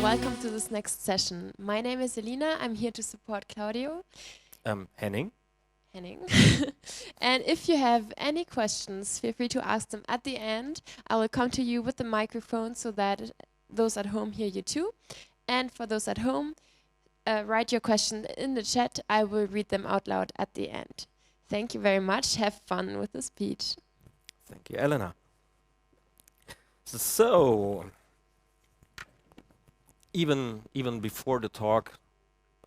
welcome to this next session. My name is Elina. I'm here to support Claudio. Henning. Henning. And if you have any questions, feel free to ask them at the end. I will come to you with the microphone so that those at home hear you too. And for those at home, write your question in the chat. I will read them out loud at the end. Thank you very much. Have fun with the speech. Thank you, Elena. So, even before the talk,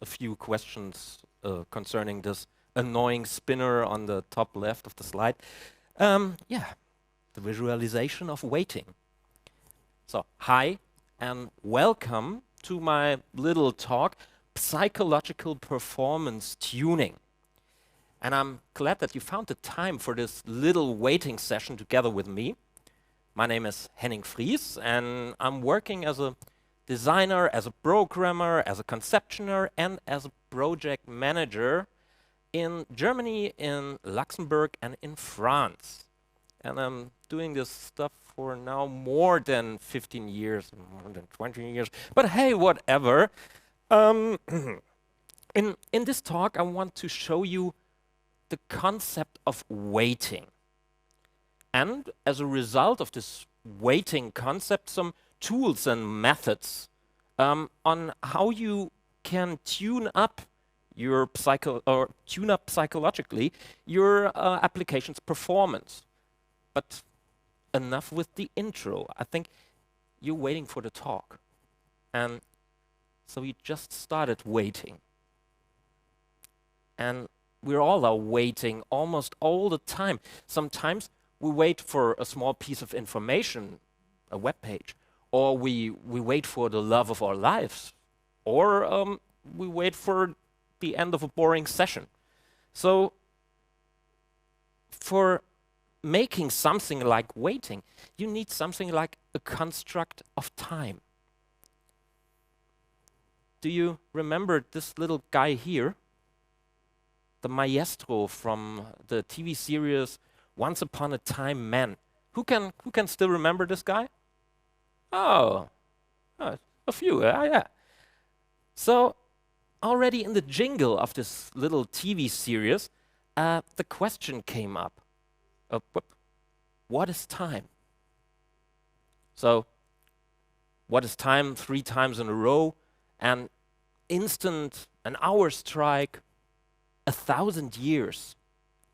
a few questions concerning this annoying spinner on the top left of the slide. Yeah, the visualization of waiting. So, hi and welcome to my little talk, Psychological Performance Tuning. And I'm glad that you found the time for this little waiting session together with me. My name is Henning Fries, and I'm working as a designer, as a programmer, as a conceptioner, and as a project manager in Germany, in Luxembourg, and in France. And I'm doing this stuff for now more than 15 years, more than 20 years. But hey, whatever. In this talk, I want to show you the concept of waiting. And as a result of this waiting concept, some tools and methods on how you can tune up your psychologically your application's performance. But enough with the intro. I think you're waiting for the talk. And so we just started waiting. And we're all waiting almost all the time. Sometimes we wait for a small piece of information, a web page, or we wait for the love of our lives, or we wait for the end of a boring session. So for making something like waiting, you need something like a construct of time. Do you remember this little guy here? The maestro from the TV series Once Upon a Time Man. Who can still remember this guy? Oh, a few, yeah. So already in the jingle of this little TV series, the question came up. What is time? So what is time 3 times in a row? An instant, an hour strike, 1,000 years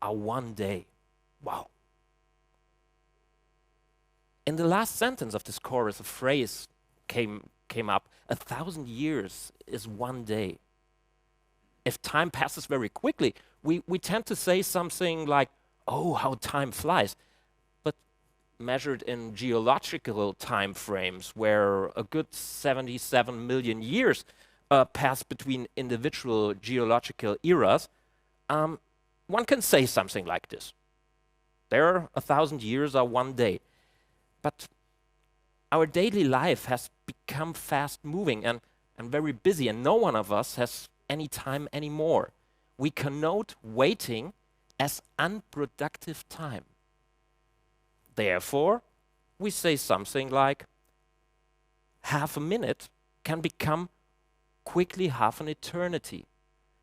are 1 day. Wow. In the last sentence of this chorus, a phrase came up. 1,000 years is 1 day. If time passes very quickly, we tend to say something like, oh, how time flies. But measured in geological time frames, where a good 77 million years pass between individual geological eras, one can say something like this. There, 1,000 years are 1 day. But our daily life has become fast-moving and very busy, and no one of us has any time anymore. We connote waiting as unproductive time. Therefore, we say something like, half a minute can become quickly half an eternity.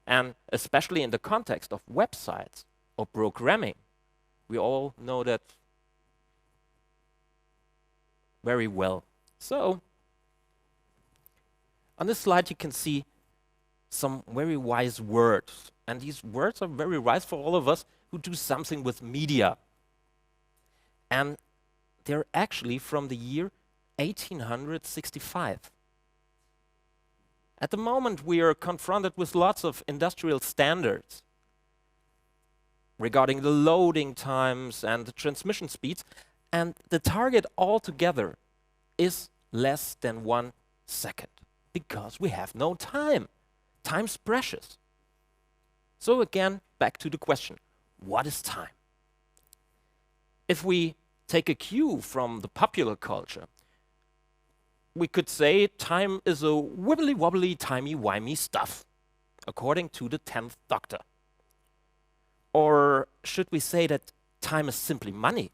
And especially in the context of websites or programming, we all know that very well. So, on this slide you can see some very wise words. And these words are very wise for all of us who do something with media. And they're actually from the year 1865. At the moment, we are confronted with lots of industrial standards regarding the loading times and the transmission speeds, and the target altogether is less than 1 second, because we have no time. Time's precious. So again, back to the question, what is time? If we take a cue from the popular culture, we could say time is a wibbly-wobbly, timey-wimey stuff, according to the 10th Doctor. Or should we say that time is simply money?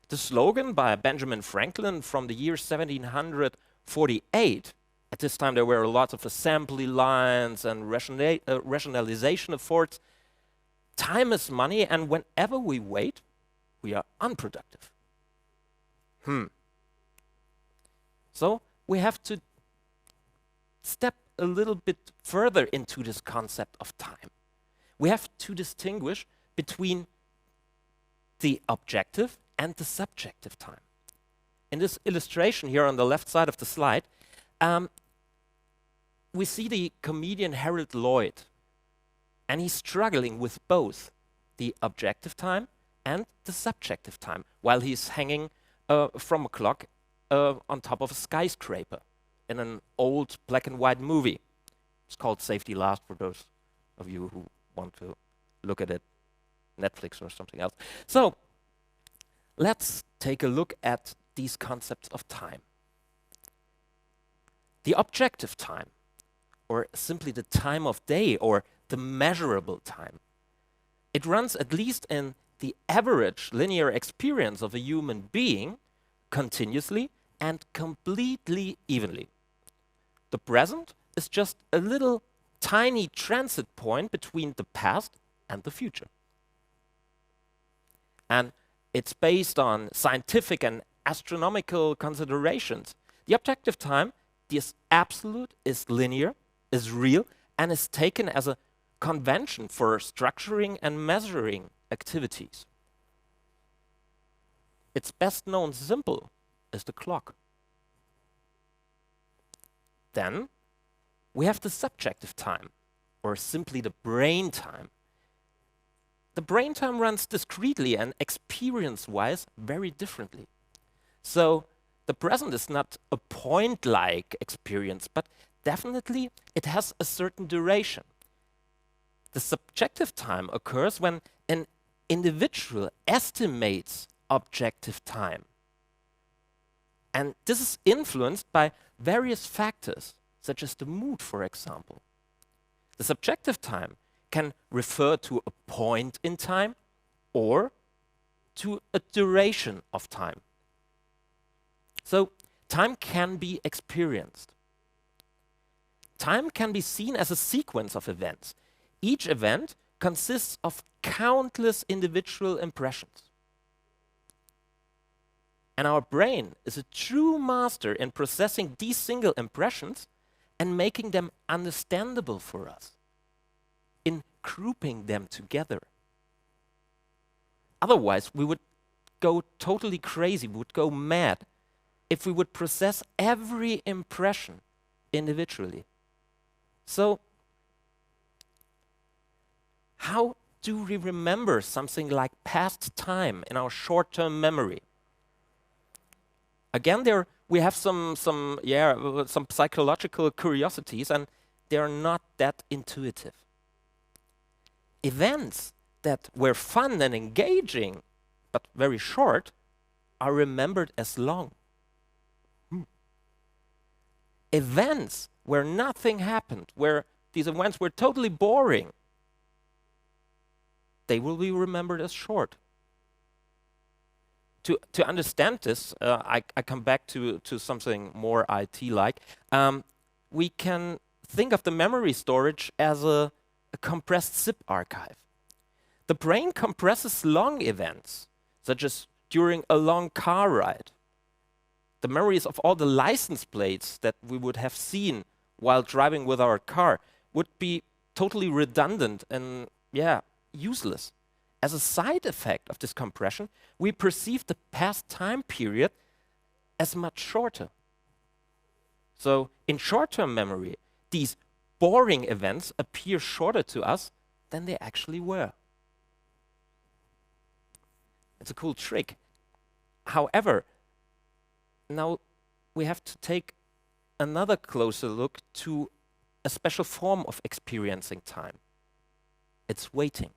The slogan by Benjamin Franklin from the year 1748 At this time, there were lots of assembly lines and rationalization efforts. Time is money, and whenever we wait, we are unproductive. So we have to step a little bit further into this concept of time. We have to distinguish between the objective and the subjective time. In this illustration here on the left side of the slide, we see the comedian Harold Lloyd, and he's struggling with both the objective time and the subjective time while he's hanging from a clock on top of a skyscraper in an old black and white movie. It's called Safety Last for those of you who want to look at it, Netflix or something else. So let's take a look at these concepts of time. The objective time, or simply the time of day, or the measurable time, it runs at least in the average linear experience of a human being continuously and completely evenly. The present is just a little tiny transit point between the past and the future. And it's based on scientific and astronomical considerations. The objective time, this absolute, is linear, is real, and is taken as a convention for structuring and measuring activities. Its best known symbol is the clock. Then we have the subjective time, or simply the brain time. The brain time runs discretely and experience-wise very differently. So the present is not a point-like experience, but definitely it has a certain duration. The subjective time occurs when an individual estimates objective time. And this is influenced by various factors, such as the mood, for example. The subjective time can refer to a point in time or to a duration of time. So time can be experienced. Time can be seen as a sequence of events. Each event consists of countless individual impressions. And our brain is a true master in processing these single impressions and making them understandable for us, in grouping them together. Otherwise, we would go totally crazy, we would go mad if we would process every impression individually. So, how do we remember something like past time in our short-term memory? Again, there we have some psychological curiosities, and they are not that intuitive. Events that were fun and engaging, but very short, are remembered as long. Events where nothing happened, where these events were totally boring, they will be remembered as short. To understand this, I come back to something more IT-like. We can think of the memory storage as a compressed zip archive. The brain compresses long events, such as during a long car ride. The memories of all the license plates that we would have seen while driving with our car would be totally redundant and, useless. As a side effect of this compression, we perceive the past time period as much shorter. So in short-term memory, these boring events appear shorter to us than they actually were. It's a cool trick. However, now we have to take another closer look to a special form of experiencing time. It's waiting.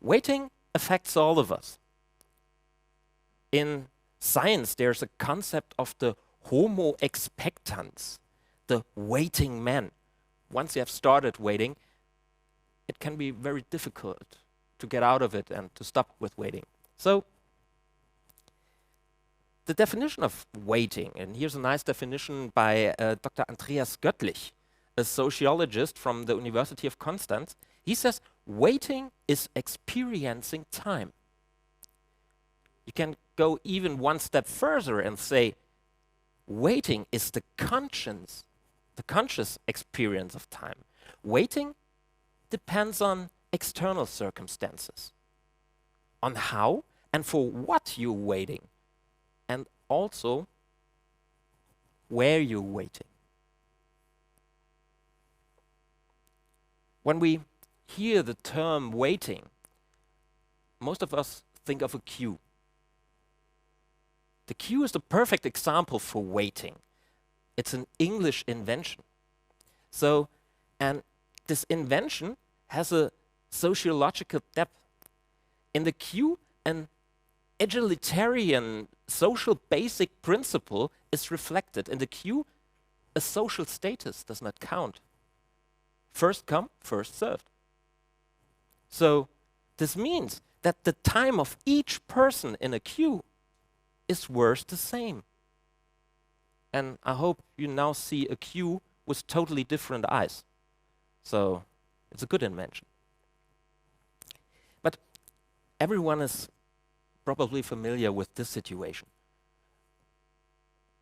Waiting affects all of us. In science, there's a concept of the homo expectans, the waiting man. Once you have started waiting, it can be very difficult to get out of it and to stop with waiting. So, the definition of waiting, and here's a nice definition by Dr. Andreas Göttlich, a sociologist from the University of Constance. He says, waiting is experiencing time. You can go even one step further and say, waiting is the conscious experience of time. Waiting depends on external circumstances, on how and for what you're waiting, and also where you're waiting. When we hear the term waiting, most of us think of a queue. The queue is the perfect example for waiting. It's an English invention. So, and this invention has a sociological depth. In the queue, an egalitarian social basic principle is reflected. In the queue, a social status does not count. First come, first served. So this means that the time of each person in a queue is worth the same. And I hope you now see a queue with totally different eyes. So it's a good invention. But everyone is probably familiar with this situation.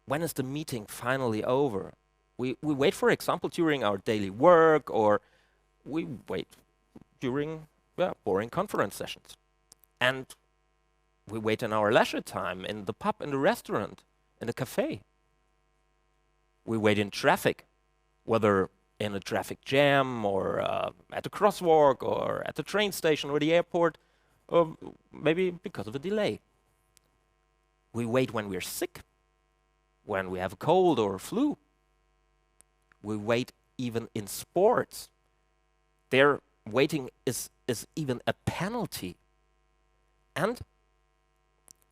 When is the meeting finally over? We wait, for example, during our daily work, or we wait during boring conference sessions. And we wait in our leisure time, in the pub, in the restaurant, in the cafe. We wait in traffic, whether in a traffic jam, or at a crosswalk, or at the train station, or the airport, or maybe because of a delay. We wait when we're sick, when we have a cold or a flu. We wait even in sports. There, waiting is even a penalty. And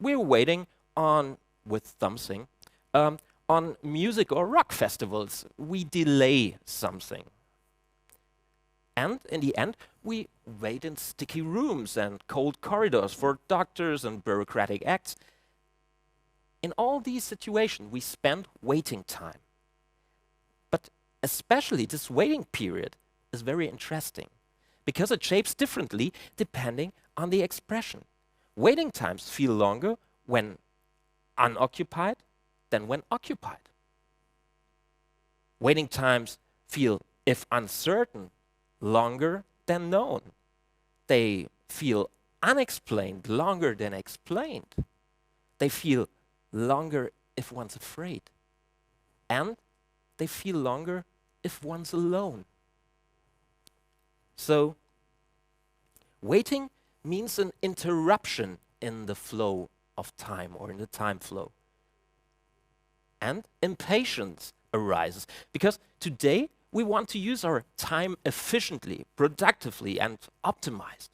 we're waiting with something, on music or rock festivals. We delay something. And in the end, we wait in sticky rooms and cold corridors for doctors and bureaucratic acts. In all these situations, we spend waiting time. But especially this waiting period is very interesting because it shapes differently depending on the expression. Waiting times feel longer when unoccupied than when occupied. Waiting times feel, if uncertain, longer than known. They feel unexplained longer than explained. They feel longer if one's afraid. And they feel longer if one's alone. So, waiting means an interruption in the flow of time, or in the time flow. And impatience arises because today we want to use our time efficiently, productively, and optimized.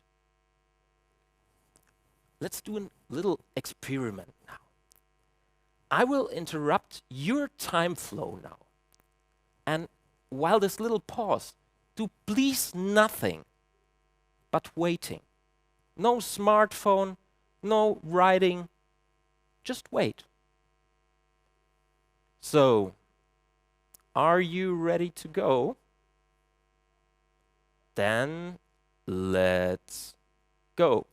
Let's do a little experiment now. I will interrupt your time flow now. And while this little pause, do please nothing but waiting. No smartphone, no writing, just wait. So, are you ready to go? Then let's go.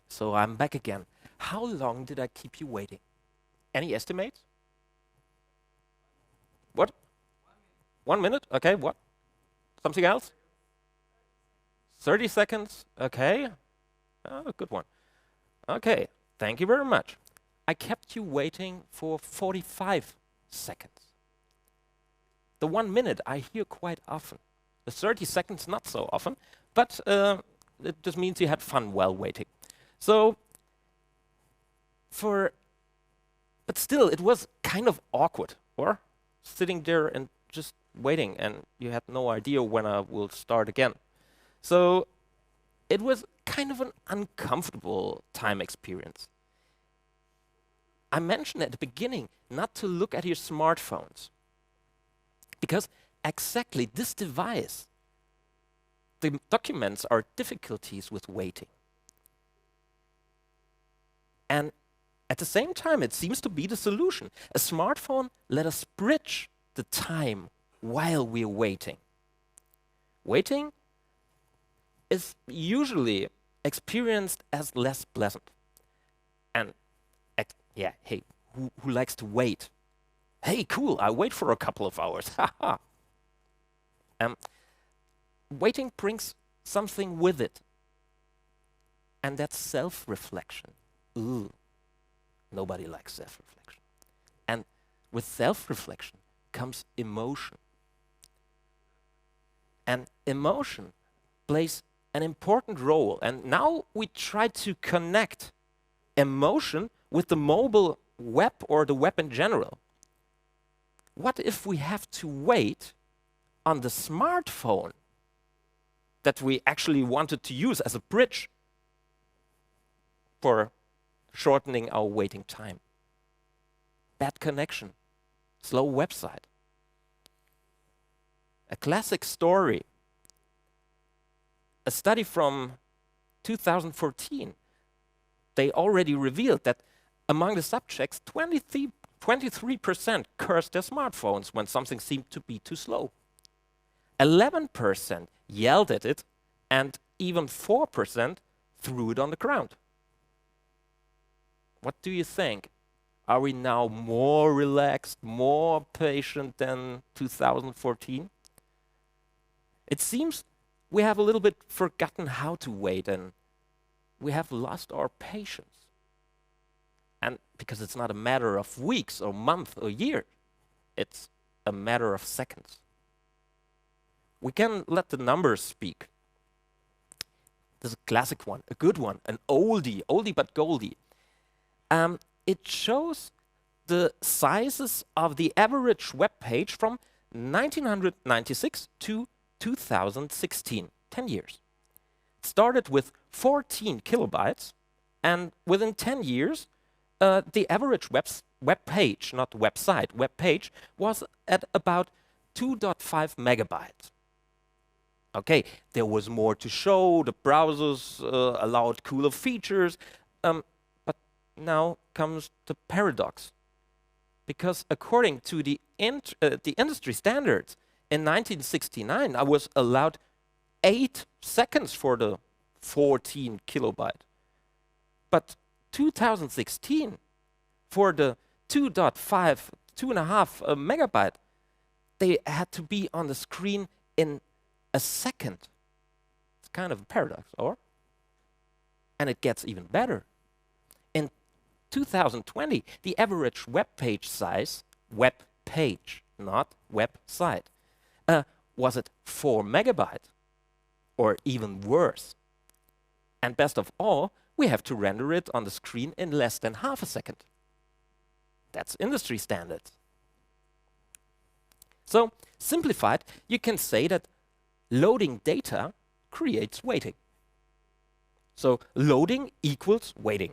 So I'm back again. How long did I keep you waiting? Any estimates? What? 1 minute? Okay, what? Something else? 30 seconds? Okay. Oh, good one. Okay, thank you very much. I kept you waiting for 45 seconds. The 1 minute I hear quite often. The 30 seconds not so often, but it just means you had fun while waiting. So, but still, it was kind of awkward, or sitting there and just waiting, and you had no idea when I will start again. So, it was kind of an uncomfortable time experience. I mentioned at the beginning not to look at your smartphones, because exactly this device documents our difficulties with waiting. And at the same time, it seems to be the solution. A smartphone let us bridge the time while we're waiting. Waiting is usually experienced as less pleasant. And yeah, hey, who likes to wait? Hey, cool, I wait for a couple of hours. Haha. Waiting brings something with it. And that's self-reflection. Ooh, nobody likes self-reflection. And with self-reflection comes emotion. And emotion plays an important role. And now we try to connect emotion with the mobile web or the web in general. What if we have to wait on the smartphone that we actually wanted to use as a bridge for shortening our waiting time? Bad connection, slow website. A classic story. A study from 2014, they already revealed that among the subjects, 23% cursed their smartphones when something seemed to be too slow. 11% yelled at it, and even 4% threw it on the ground. What do you think? Are we now more relaxed, more patient than 2014? It seems we have a little bit forgotten how to wait, and we have lost our patience. And because it's not a matter of weeks or months or years, it's a matter of seconds. We can let the numbers speak. This is a classic one, a good one, an oldie but goldie. It shows the sizes of the average web page from 1996 to 2016, 10 years. It started with 14 kilobytes, and within 10 years, the average web page, not website, web page, was at about 2.5 megabytes. Okay, there was more to show, the browsers allowed cooler features, but now comes the paradox. Because according to the industry standards, in 1969, I was allowed 8 seconds for the 14 kilobyte. But 2016, for the 2.5 megabyte, they had to be on the screen in a second. It's kind of a paradox, or? And it gets even better. In 2020, the average web page size, web page, not website, was at 4 megabytes, or even worse. And best of all, we have to render it on the screen in less than half a second. That's industry standards. So, simplified, you can say that loading data creates waiting. So, loading equals waiting.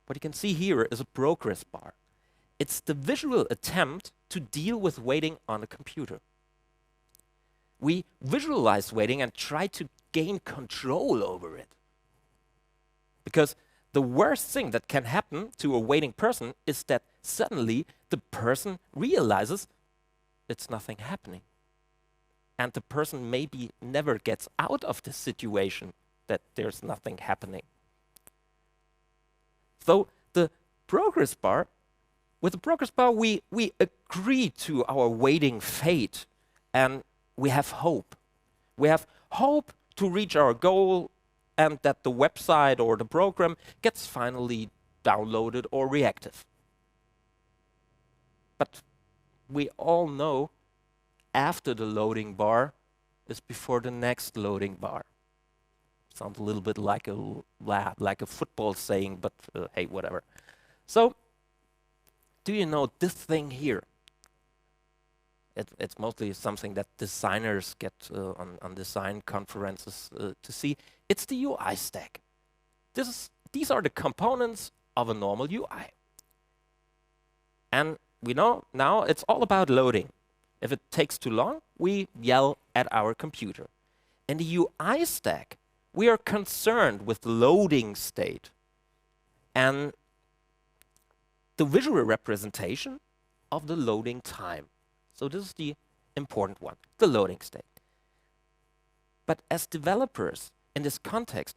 What you can see here is a progress bar. It's the visual attempt to deal with waiting on a computer. We visualize waiting and try to gain control over it. Because the worst thing that can happen to a waiting person is that suddenly the person realizes it's nothing happening. And the person maybe never gets out of the situation that there's nothing happening. So the progress bar, with the progress bar, we agree to our waiting fate, and we have hope. We have hope to reach our goal and that the website or the program gets finally downloaded or reactive. But we all know after the loading bar is before the next loading bar. Sounds a little bit like a football saying, but hey, whatever. So, do you know this thing here? It's mostly something that designers get on design conferences to see. It's the UI stack. These are the components of a normal UI. And we know now it's all about loading. If it takes too long, we yell at our computer. In the UI stack, we are concerned with the loading state and the visual representation of the loading time. So this is the important one, the loading state. But as developers in this context,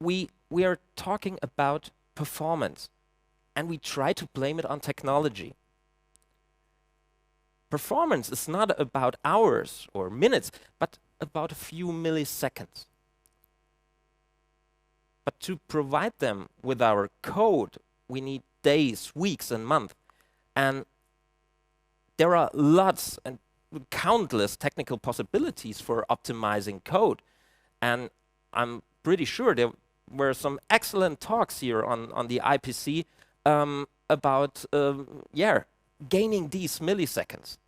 we are talking about performance, and we try to blame it on technology. Performance is not about hours or minutes, but about a few milliseconds. But to provide them with our code, we need days, weeks, and months. And there are lots and countless technical possibilities for optimizing code. And I'm pretty sure there were some excellent talks here on the IPC about gaining these milliseconds,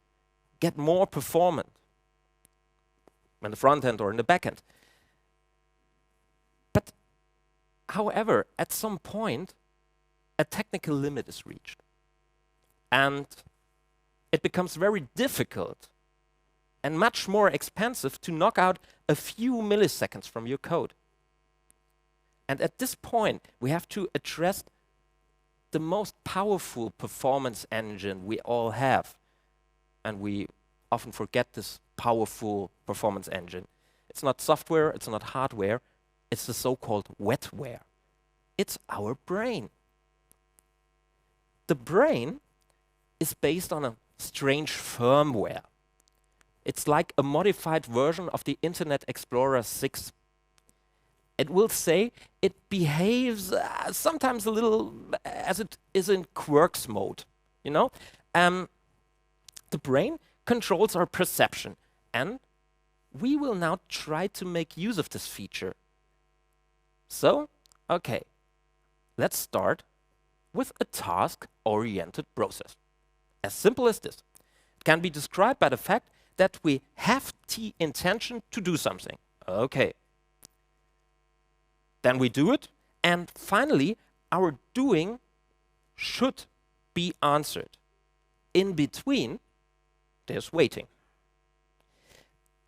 get more performant in the front end or in the back end. But however, at some point, a technical limit is reached. And it becomes very difficult and much more expensive to knock out a few milliseconds from your code. And at this point, we have to address the most powerful performance engine we all have. And we often forget this powerful performance engine. It's not software, it's not hardware, it's the so-called wetware. It's our brain. The brain is based on a strange firmware. It's like a modified version of the Internet Explorer 6. It will say it behaves sometimes a little as it is in quirks mode, you know? The brain controls our perception, and we will now try to make use of this feature. So, okay, let's start with a task-oriented process. As simple as this. It can be described by the fact that we have the intention to do something. Okay. Then we do it, and finally, our doing should be answered. In between, there's waiting.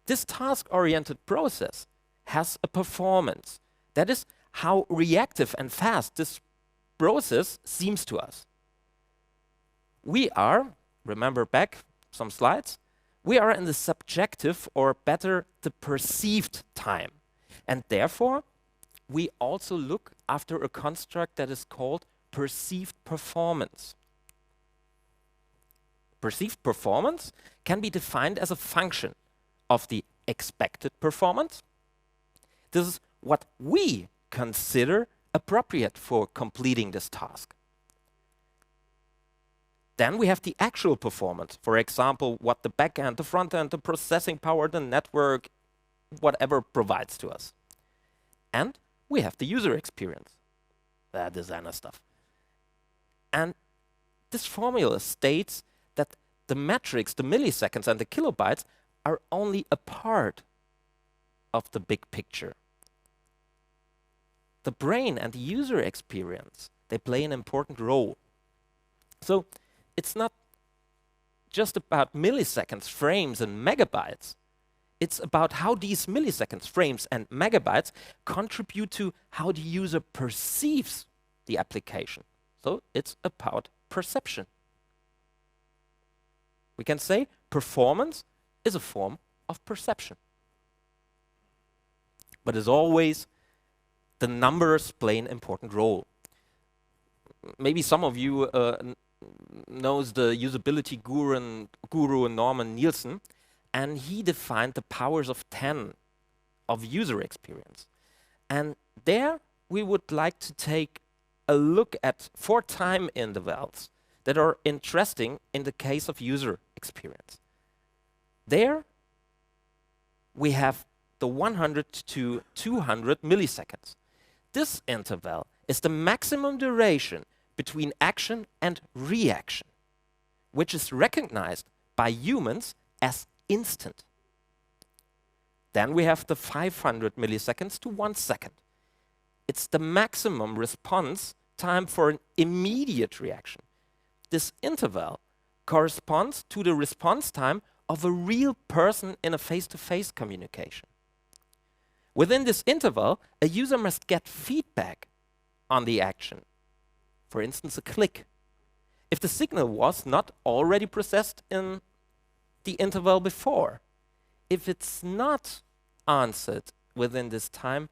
This task-oriented process has a performance. That is how reactive and fast this process seems to us. We are, remember back some slides, we are in the subjective, or better, the perceived time. And therefore, we also look after a construct that is called perceived performance. Perceived performance can be defined as a function of the expected performance. This is what we consider appropriate for completing this task. Then we have the actual performance. For example, what the back end, the front end, the processing power, the network, whatever provides to us. And we have the user experience, the designer stuff. And this formula states that the metrics, the milliseconds and the kilobytes, are only a part of the big picture. The brain and the user experience, they play an important role. So it's not just about milliseconds, frames, and megabytes. It's about how these milliseconds, frames, and megabytes contribute to how the user perceives the application. So it's about perception. We can say performance is a form of perception. But as always, the numbers play an important role. Maybe some of you knows the usability guru Norman Nielsen, and he defined the powers of 10 of user experience. And there we would like to take a look at 4 time intervals that are interesting in the case of user experience. There we have the 100 to 200 milliseconds. This interval is the maximum duration between action and reaction, which is recognized by humans as instant. Then we have the 500 milliseconds to 1 second. It's the maximum response time for an immediate reaction. This interval corresponds to the response time of a real person in a face-to-face communication. Within this interval, a user must get feedback on the action. For instance, a click. If the signal was not already processed in the interval before, if it's not answered within this time,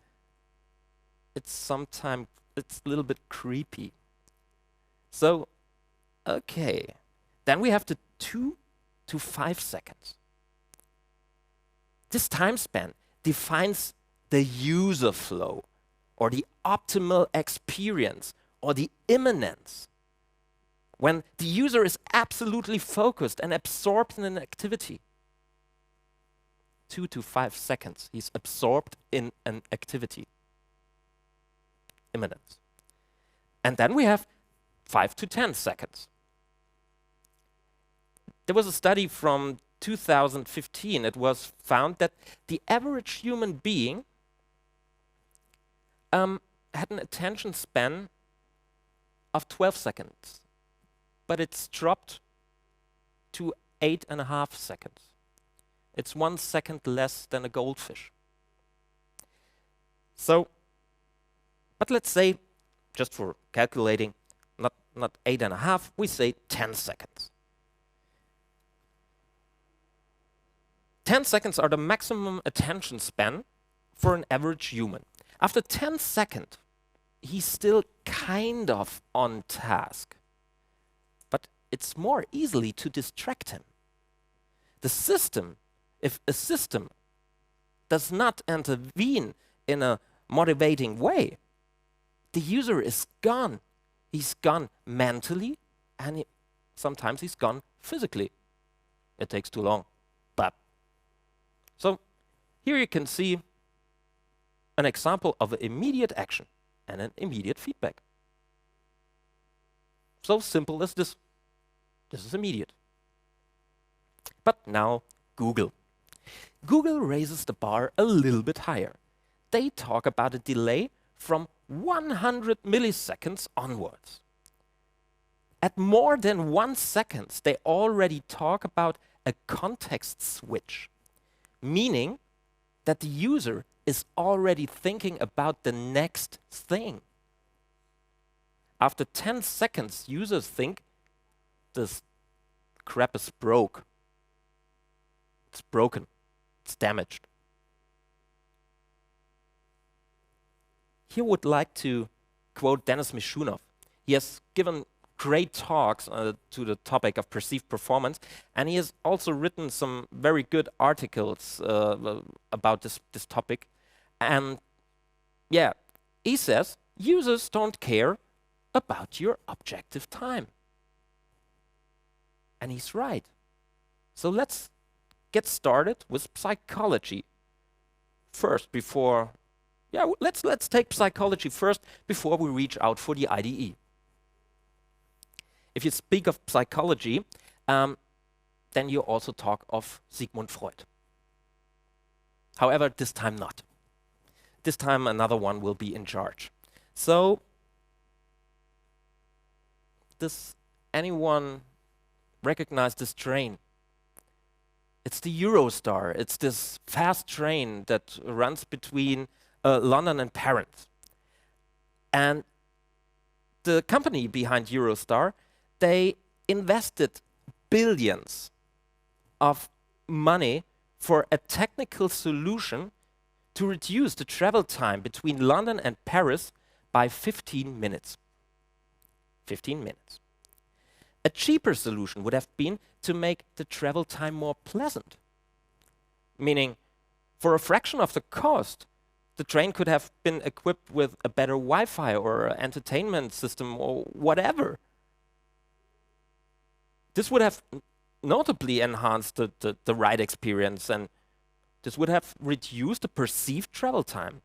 it's a little bit creepy. So, okay. Then we have the 2 to 5 seconds. This time span defines the user flow, or the optimal experience, or the immanence. When the user is absolutely focused and absorbed in an activity. 2 to 5 seconds, he's absorbed in an activity. Immanence. And then we have 5 to 10 seconds. There was a study from 2015. It was found that the average human being had an attention span of 12 seconds, but it's dropped to 8.5 seconds. It's 1 second less than a goldfish. So, but let's say, just for calculating, not 8.5, we say 10 seconds. 10 seconds are the maximum attention span for an average human. After 10 seconds, he's still kind of on task, but it's more easily to distract him. The system, if a system does not intervene in a motivating way, the user is gone. He's gone mentally, and sometimes he's gone physically. It takes too long. But so here you can see an example of an immediate action and an immediate feedback. So simple as this. This is immediate. But now Google. Google raises the bar a little bit higher. They talk about a delay from 100 milliseconds onwards. At more than 1 second, they already talk about a context switch, meaning that the user is already thinking about the next thing. After 10 seconds, users think this crap is broke. It's broken. It's damaged. Here would like to quote Dennis Mishunov. He has given great talks to the topic of perceived performance, and he has also written some very good articles about this topic. And yeah, he says users don't care about your objective time. And he's right. So let's get started with psychology first before, let's take psychology first before we reach out for the IDE. If you speak of psychology, then you also talk of Sigmund Freud. However, this time not. This time another one will be in charge. So, does anyone recognize this train? It's the Eurostar. It's this fast train that runs between London and Paris. And the company behind Eurostar, they invested billions of money for a technical solution to reduce the travel time between London and Paris by 15 minutes. 15 minutes. A cheaper solution would have been to make the travel time more pleasant. Meaning, For a fraction of the cost, the train could have been equipped with a better Wi-Fi or entertainment system or whatever. This would have notably enhanced the ride experience, and this would have reduced the perceived travel time.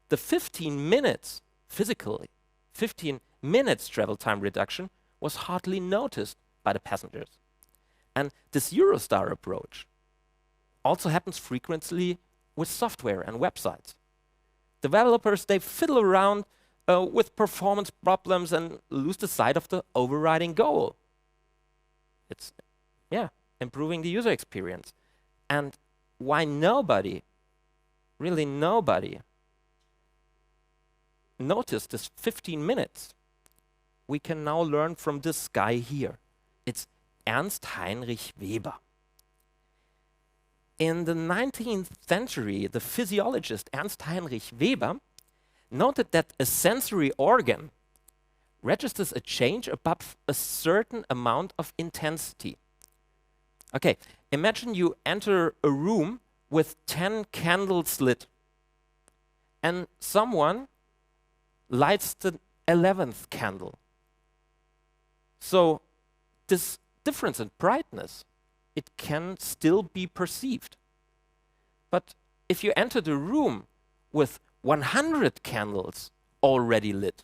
The 15 minutes, physically, 15 minutes travel time reduction was hardly noticed by the passengers. And this Eurostar approach also happens frequently with software and websites. Developers, they fiddle around with performance problems and lose the sight of the overriding goal. It's, improving the user experience. And why nobody, really nobody, noticed this 15 minutes, we can now learn from this guy here. It's Ernst Heinrich Weber. In the 19th century, the physiologist Ernst Heinrich Weber noted that a sensory organ registers a change above a certain amount of intensity. Okay, imagine you enter a room with 10 candles lit, and someone lights the 11th candle. So this difference in brightness, it can still be perceived. But if you enter the room with 100 candles already lit,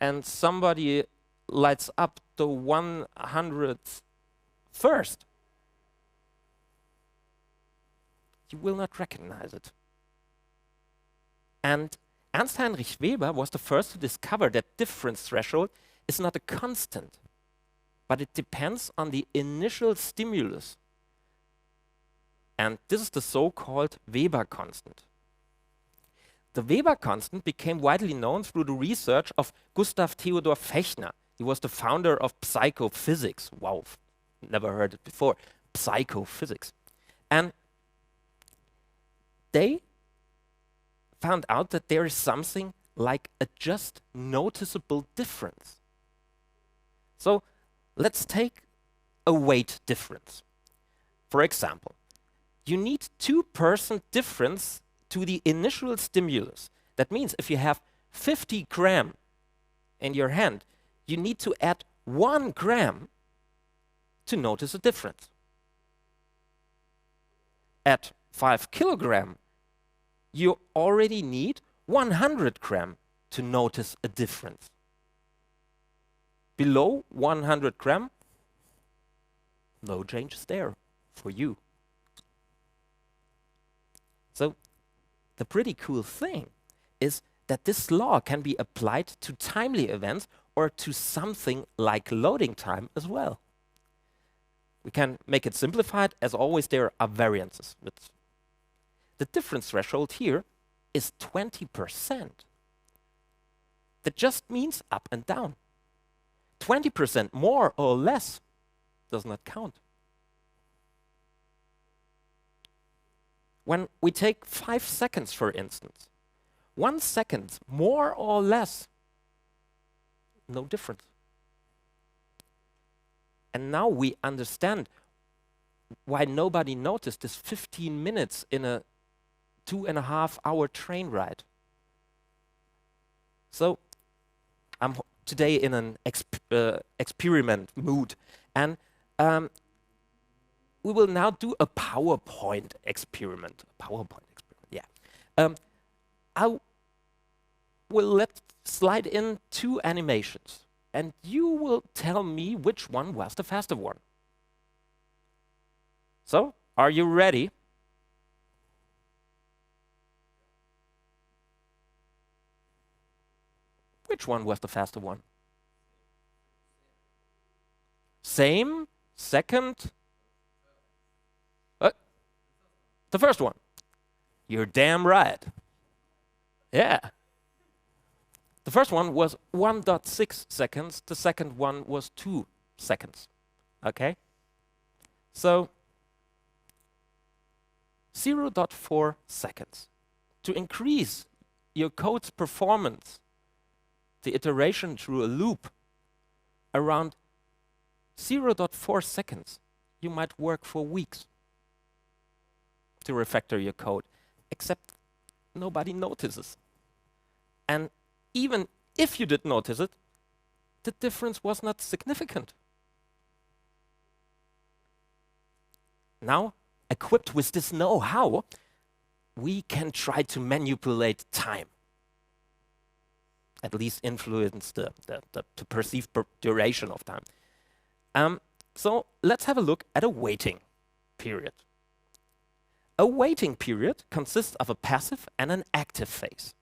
and somebody lights up the 100th first, you will not recognize it. And Ernst Heinrich Weber was the first to discover that difference threshold is not a constant, but it depends on the initial stimulus. And this is the so-called Weber constant. The Weber constant became widely known through the research of Gustav Theodor Fechner. He was the founder of psychophysics. Wow, never heard it before. Psychophysics. And they found out that there is something like a just noticeable difference. So let's take a weight difference. For example, you need 2% difference to the initial stimulus. That means if you have 50 gram in your hand, you need to add 1 gram to notice a difference. At 5 kilogram, you already need 100 gram to notice a difference. Below 100 gram, no changes there for you. So the pretty cool thing is that this law can be applied to timely events or to something like loading time as well. We can make it simplified. As always, there are variances. The difference threshold here is 20%. That just means up and down. 20% more or less does not count. When we take 5 seconds, for instance, 1 second more or less, no difference. And now we understand why nobody noticed this 15 minutes in a 2.5-hour train ride. So I'm today in an experiment mood, and we will now do a PowerPoint experiment. I will slide in 2 animations, and you will tell me which one was the faster one. So, are you ready? Which one was the faster one? Same, second? The first one. You're damn right. Yeah. The first one was 1.6 seconds. The second one was 2 seconds. Okay? So 0.4 seconds. To increase your code's performance, the iteration through a loop, around 0.4 seconds, you might work for weeks. to refactor your code, except nobody notices. And even if you did notice it, the difference was not significant. Now, equipped with this know-how, we can try to manipulate time, at least influence the perceived duration of time. So let's have a look at a waiting period. A waiting period consists of a passive and an active phase.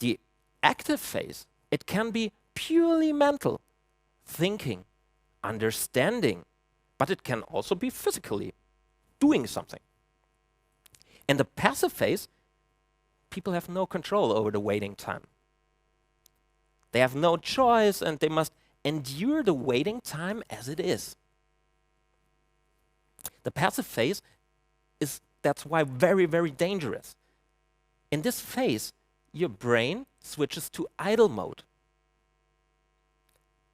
The active phase, it can be purely mental, thinking, understanding, but it can also be physically doing something. In the passive phase, people have no control over the waiting time. They have no choice and they must endure the waiting time as it is. The passive phase is, that's why, very, very dangerous. In this phase, your brain switches to idle mode.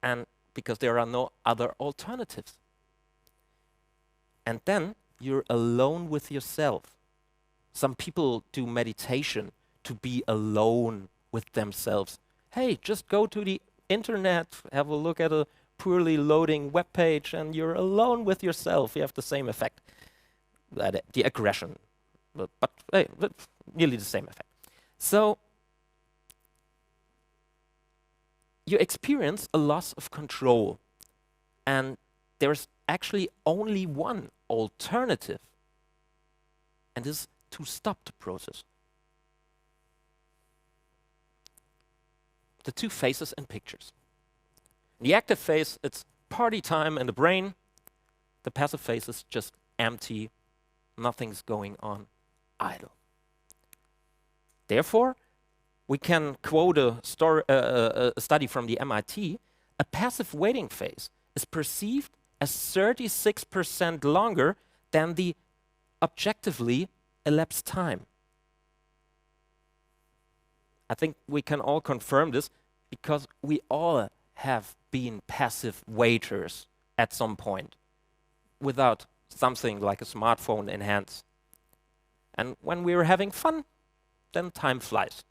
And because there are no other alternatives. And then you're alone with yourself. Some people do meditation to be alone with themselves. Hey, just go to the internet, have a look at a poorly loading web page, and you're alone with yourself. You have the same effect, the aggression, but hey, nearly the same effect. So you experience a loss of control, and there's actually only one alternative, and this is to stop the process. The two phases and pictures. The active phase, it's party time in the brain. The passive phase is just empty, nothing's going on, idle. Therefore, we can quote a study from the MIT. A passive waiting phase is perceived as 36% longer than the objectively elapsed time. I think we can all confirm this because we all have been passive waiters at some point without something like a smartphone in hands. And when we're having fun, then time flies.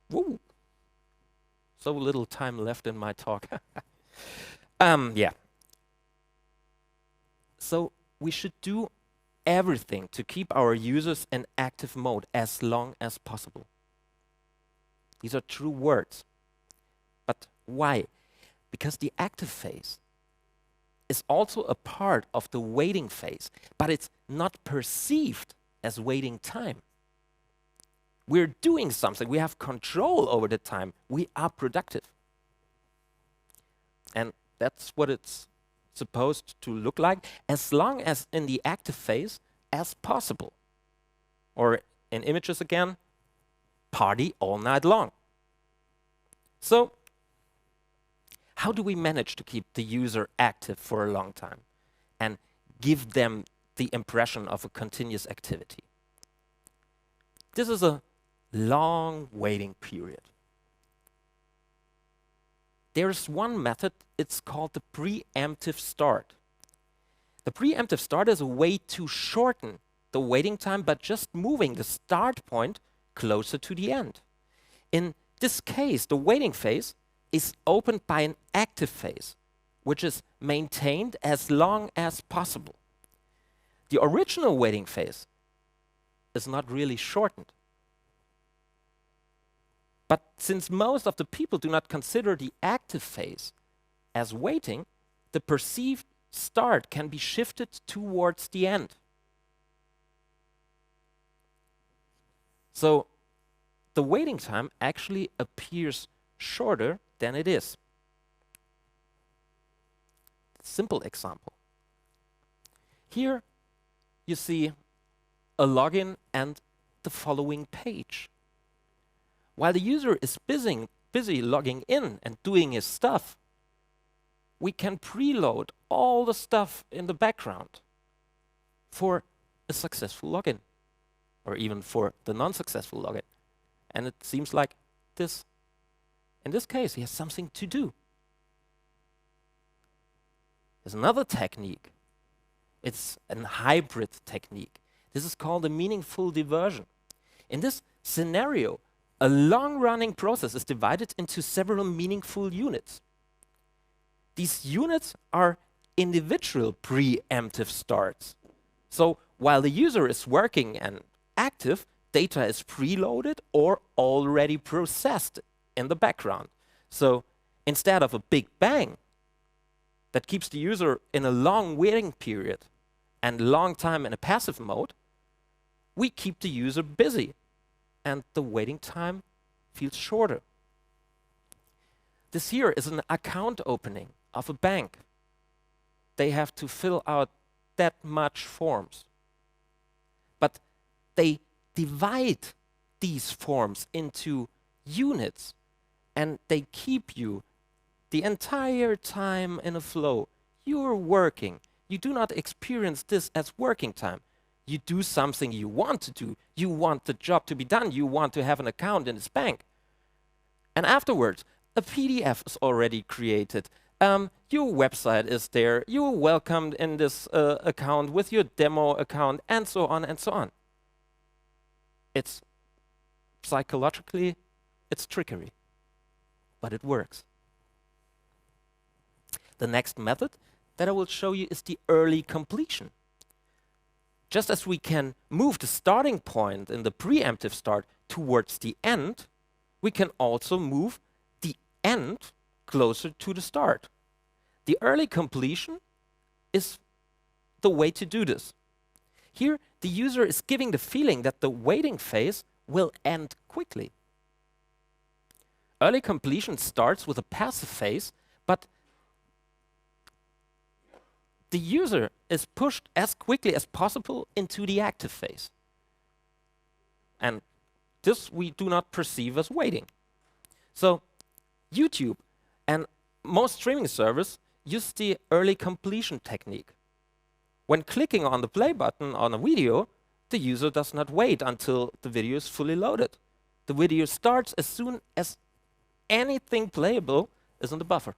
Woo! So little time left in my talk. Yeah. So we should do everything to keep our users in active mode as long as possible. These are true words. But why? Because the active phase is also a part of the waiting phase, but it's not perceived as waiting time. We're doing something, we have control over the time, we are productive. And that's what it's supposed to look like, as long as in the active phase as possible. Or in images again, party all night long. So, how do we manage to keep the user active for a long time and give them the impression of a continuous activity? This is a long waiting period. There's one method, it's called the preemptive start. The preemptive start is a way to shorten the waiting time by just moving the start point closer to the end. In this case, the waiting phase is opened by an active phase, which is maintained as long as possible. The original waiting phase is not really shortened. But since most of the people do not consider the active phase as waiting, the perceived start can be shifted towards the end. So the waiting time actually appears shorter than it is. Simple example. Here you see a login and the following page. While the user is busy logging in and doing his stuff, we can preload all the stuff in the background for a successful login, or even for the non-successful login. And it seems like this. In this case, he has something to do. There's another technique. It's a hybrid technique. This is called a meaningful diversion. In this scenario, a long-running process is divided into several meaningful units. These units are individual preemptive starts. So while the user is working and active, data is preloaded or already processed in the background. So instead of a big bang that keeps the user in a long waiting period and long time in a passive mode, we keep the user busy and the waiting time feels shorter. This here is an account opening of a bank. They have to fill out that much forms. But they divide these forms into units and they keep you the entire time in a flow. You're working. You do not experience this as working time. You do something you want to do. You want the job to be done. You want to have an account in this bank. And afterwards, a PDF is already created. Your website is there. You're welcomed in this account with your demo account, and so on and so on. It's psychologically, it's trickery, but it works. The next method that I will show you is the early completion. Just as we can move the starting point in the preemptive start towards the end, we can also move the end closer to the start. The early completion is the way to do this. Here, the user is giving the feeling that the waiting phase will end quickly. Early completion starts with a passive phase, but the user is pushed as quickly as possible into the active phase. And this we do not perceive as waiting. So YouTube and most streaming servers use the early completion technique. When clicking on the play button on a video, the user does not wait until the video is fully loaded. The video starts as soon as anything playable is in the buffer.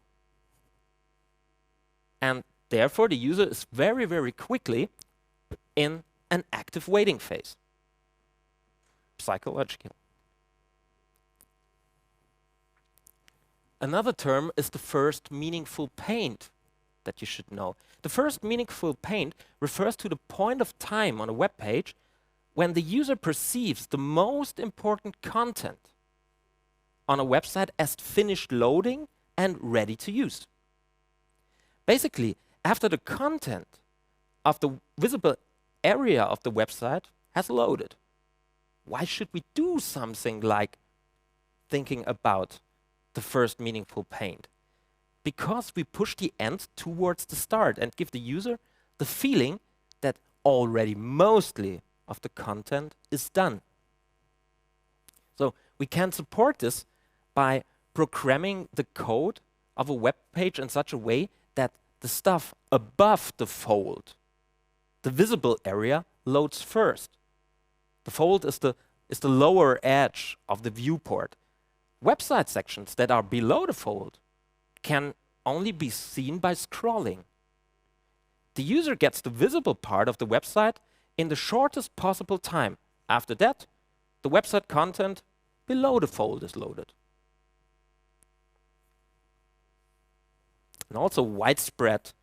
And therefore, the user is very, very quickly in an active waiting phase. Psychological. Another term is the first meaningful paint that you should know. The first meaningful paint refers to the point of time on a web page when the user perceives the most important content on a website as finished loading and ready to use. Basically, after the content of the visible area of the website has loaded, why should we do something like thinking about the first meaningful paint? Because we push the end towards the start and give the user the feeling that already mostly of the content is done. So we can support this by programming the code of a web page in such a way that the stuff above the fold, the visible area, loads first. The fold is the lower edge of the viewport. Website sections that are below the fold can only be seen by scrolling. The user gets the visible part of the website in the shortest possible time. After that, the website content below the fold is loaded. And also widespread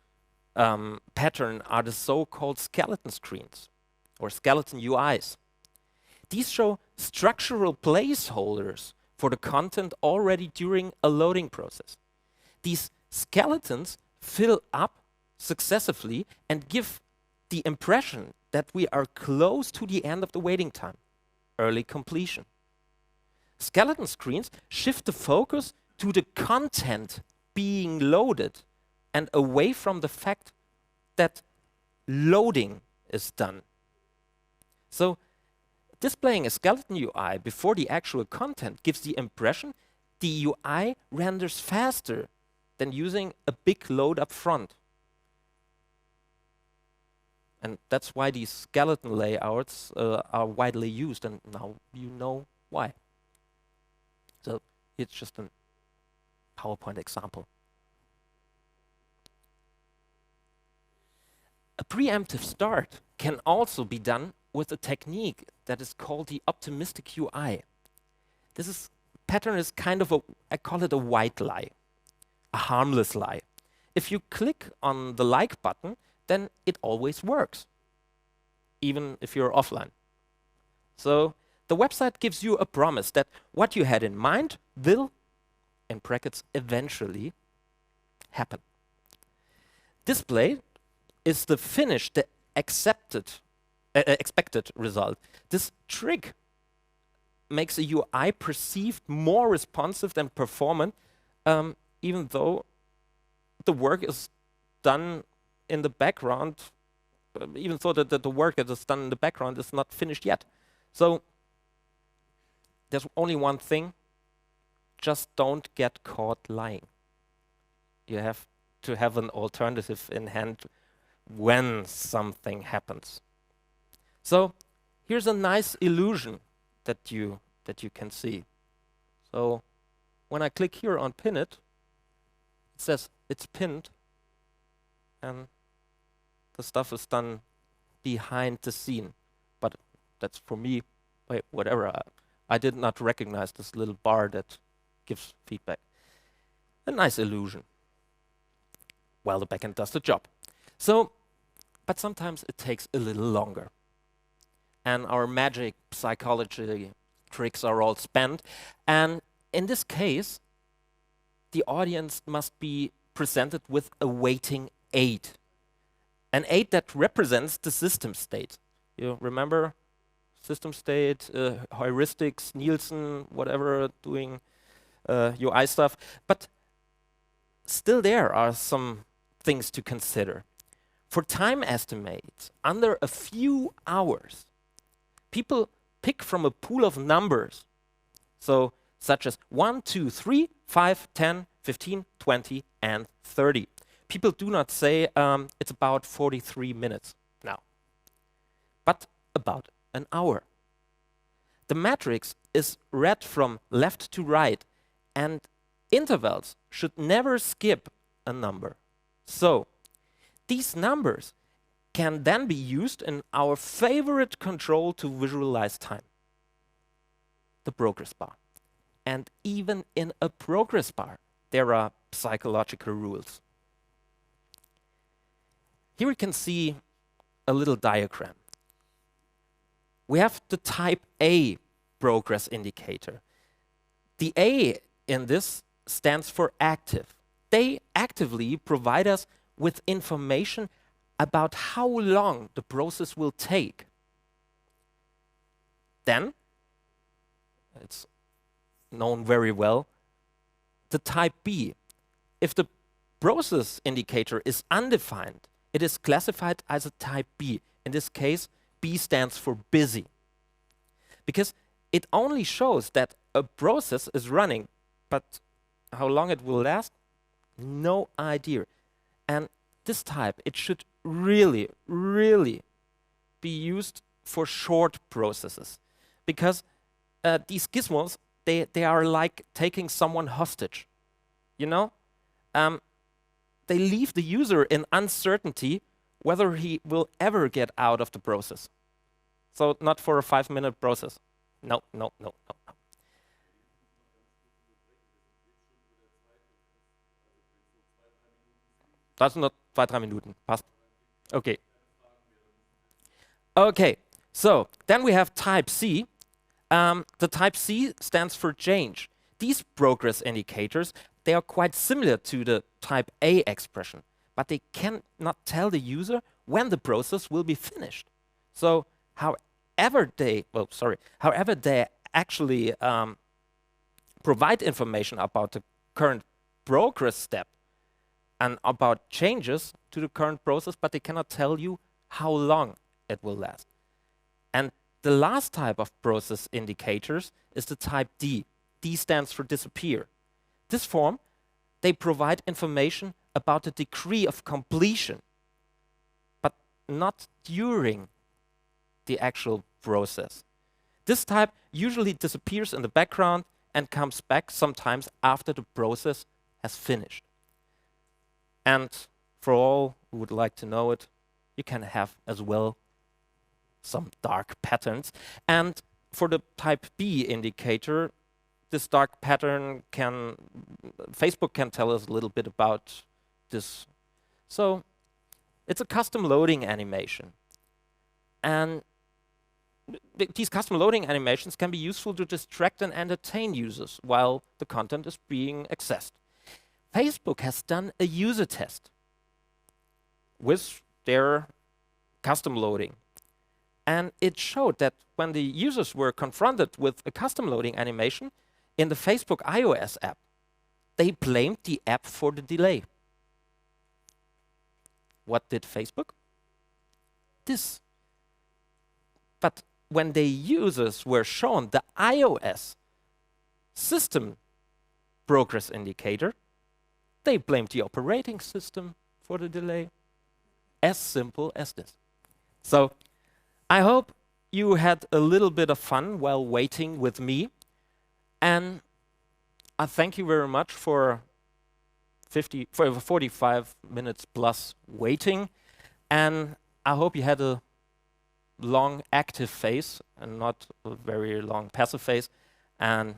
pattern are the so-called skeleton screens or skeleton UIs. These show structural placeholders for the content already during a loading process. These skeletons fill up successively and give the impression that we are close to the end of the waiting time, early completion. Skeleton screens shift the focus to the content being loaded and away from the fact that loading is done. So displaying a skeleton UI before the actual content gives the impression the UI renders faster than using a big load up front. And that's why these skeleton layouts are widely used, and now you know why. So it's just a PowerPoint example. A preemptive start can also be done with a technique that is called the optimistic UI. This pattern is kind of I call it a white lie, a harmless lie. If you click on the like button, then it always works, even if you're offline. So the website gives you a promise that what you had in mind will, in brackets, eventually happen. Display is the finished, the expected result. This trick makes a UI perceived more responsive and performant, even though the work is done in the background, even though the work that is done in the background is not finished yet. So there's only one thing: just don't get caught lying. You have to have an alternative in hand when something happens. So here's a nice illusion that you can see. So when I click here on pin it, it says it's pinned, and the stuff is done behind the scene. But that's for me, whatever. I did not recognize this little bar that gives feedback. A nice illusion. Well, the backend does the job. So, but sometimes it takes a little longer. And our magic psychology tricks are all spent. And in this case, the audience must be presented with a waiting aid. An aid that represents the system state. You remember system state, heuristics, Nielsen, whatever, doing UI stuff. But still there are some things to consider. For time estimates, under a few hours, people pick from a pool of numbers, so such as 1, 2, 3, 5, 10, 15, 20, and 30. People do not say it's about 43 minutes now, but about an hour. The matrix is read from left to right, and intervals should never skip a number. So these numbers can then be used in our favorite control to visualize time, the progress bar. And even in a progress bar, there are psychological rules. Here we can see a little diagram. We have the type A progress indicator. The A in this stands for active. They actively provide us with information about how long the process will take. Then, it's known very well, the type B. If the process indicator is undefined, it is classified as a type B. In this case, B stands for busy, because it only shows that a process is running, but how long it will last, no idea. And this type, it should really, really be used for short processes, because these gizmos, they are like taking someone hostage, you know? They leave the user in uncertainty whether he will ever get out of the process. So not for a 5-minute process. No, no, no, no, no. Das sind noch 2-3 Minuten. Passt. Okay. Okay, so then we have type C. The type C stands for change. These progress indicators, they are quite similar to the type A expression, but they cannot tell the user when the process will be finished. So however they actually provide information about the current progress step and about changes to the current process, but they cannot tell you how long it will last. And the last type of process indicators is the type D. D stands for disappear. This form, they provide information about the degree of completion, but not during the actual process. This type usually disappears in the background and comes back sometimes after the process has finished. And for all who would like to know it, you can have as well some dark patterns. And for the type B indicator, this dark pattern Facebook can tell us a little bit about this. So it's a custom loading animation. And these custom loading animations can be useful to distract and entertain users while the content is being accessed. Facebook has done a user test with their custom loading. And it showed that when the users were confronted with a custom loading animation in the Facebook iOS app, they blamed the app for the delay. What did Facebook? This. But when the users were shown the iOS system progress indicator, they blamed the operating system for the delay. As simple as this. So I hope you had a little bit of fun while waiting with me. And I thank you very much for 45 minutes plus waiting. And I hope you had a long active phase and not a very long passive phase. And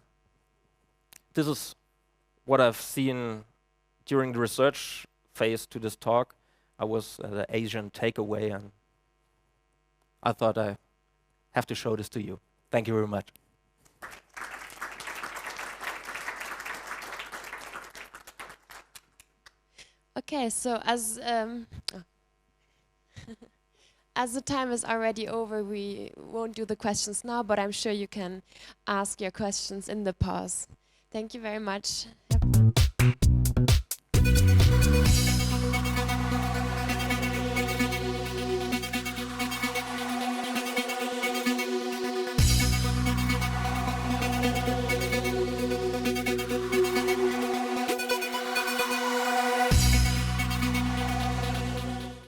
this is what I've seen during the research phase to this talk. I was the Asian takeaway, and I thought I have to show this to you. Thank you very much. Okay, so as as the time is already over, we won't do the questions now, but I'm sure you can ask your questions in the pause. Thank you very much.